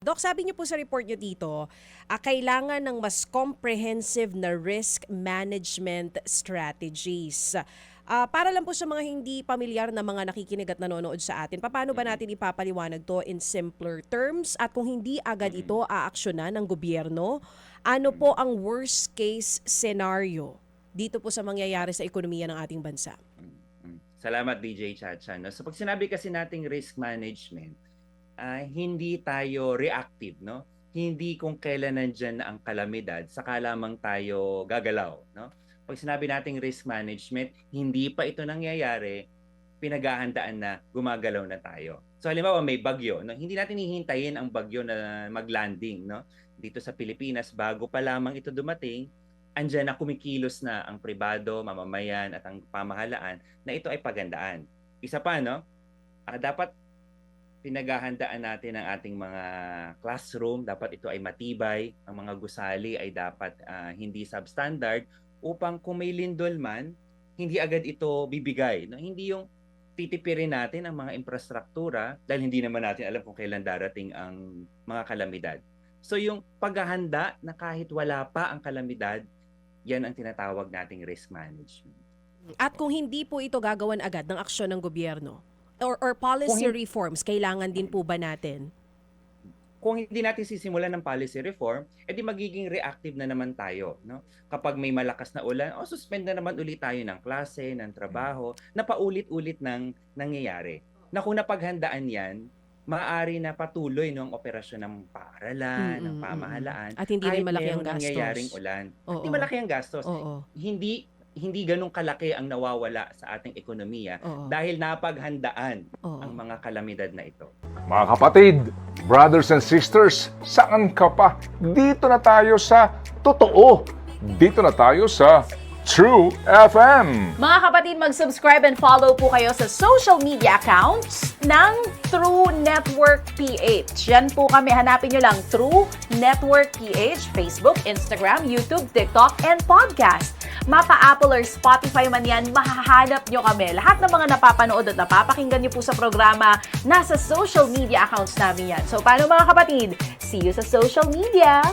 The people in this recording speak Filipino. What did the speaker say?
Dok, sabi niyo po sa report niyo dito, kailangan ng mas comprehensive na risk management strategies. Para lang po sa mga hindi pamilyar na mga nakikinig at nanonood sa atin, paano ba Mm, natin ipapaliwanag to in simpler terms? At kung hindi agad mm, ito aaksyonan ng gobyerno, ano po mm, ang worst case scenario dito po sa mangyayari sa ekonomiya ng ating bansa? Salamat DJ Chacha. No? So pag sinabi kasi nating risk management, hindi tayo reactive, no? Hindi kung kailan nandyan na ang kalamidad, saka lamang tayo gagalaw, no? Pag sinabi nating risk management, hindi pa ito nangyayari, pinaghahandaan na gumagalaw na tayo. So halimbawa may bagyo, no? Hindi natin hihintayin ang bagyo na mag-landing, no? Dito sa Pilipinas, bago pa lamang ito dumating, andyan na kumikilos na ang pribado, mamamayan at ang pamahalaan na ito ay pagandaan. Isa pa, no? Dapat pinaghahandaan natin ang ating mga classroom, dapat ito ay matibay, ang mga gusali ay dapat hindi substandard upang kung may lindol man, hindi agad ito bibigay. No? Hindi yung titipirin natin ang mga infrastruktura dahil hindi naman natin alam kung kailan darating ang mga kalamidad. So yung paghahanda na kahit wala pa ang kalamidad, yan ang tinatawag nating risk management. At kung hindi po ito gagawan agad ng aksyon ng gobyerno, or policy Kung reforms, kailangan din po ba natin? kung hindi natin sisimulan ng policy reform, edi magiging reactive na naman tayo, no? Kapag may malakas na ulan, suspend na naman ulit tayo ng klase, ng trabaho, na paulit-ulit nang nangyayari. Na kung napaghandaan 'yan, maaari na patuloy no, ang operasyon ng paaralan, ng pamahalaan, At hindi rin kahit malaki ang mayroong nangyayaring gastos. ulan. At di Oo, malaki ang gastos. oo, Hindi ganun kalaki ang nawawala sa ating ekonomiya oo, dahil napaghandaan ang oo. mga kalamidad na ito. Mga kapatid, brothers and sisters, saan ka pa? Dito na tayo sa totoo. Dito na tayo sa True FM. Mga kapatid, mag-subscribe and follow po kayo sa social media accounts ng True Network PH. Yan po kami. Hanapin nyo lang True Network PH, Facebook, Instagram, YouTube, TikTok, and podcast. Mapa-Apple or Spotify man yan, mahahanap nyo kami. Lahat ng mga napapanood at napapakinggan nyo po sa programa, nasa social media accounts namin yan. So, paano mga kapatid? See you sa social media!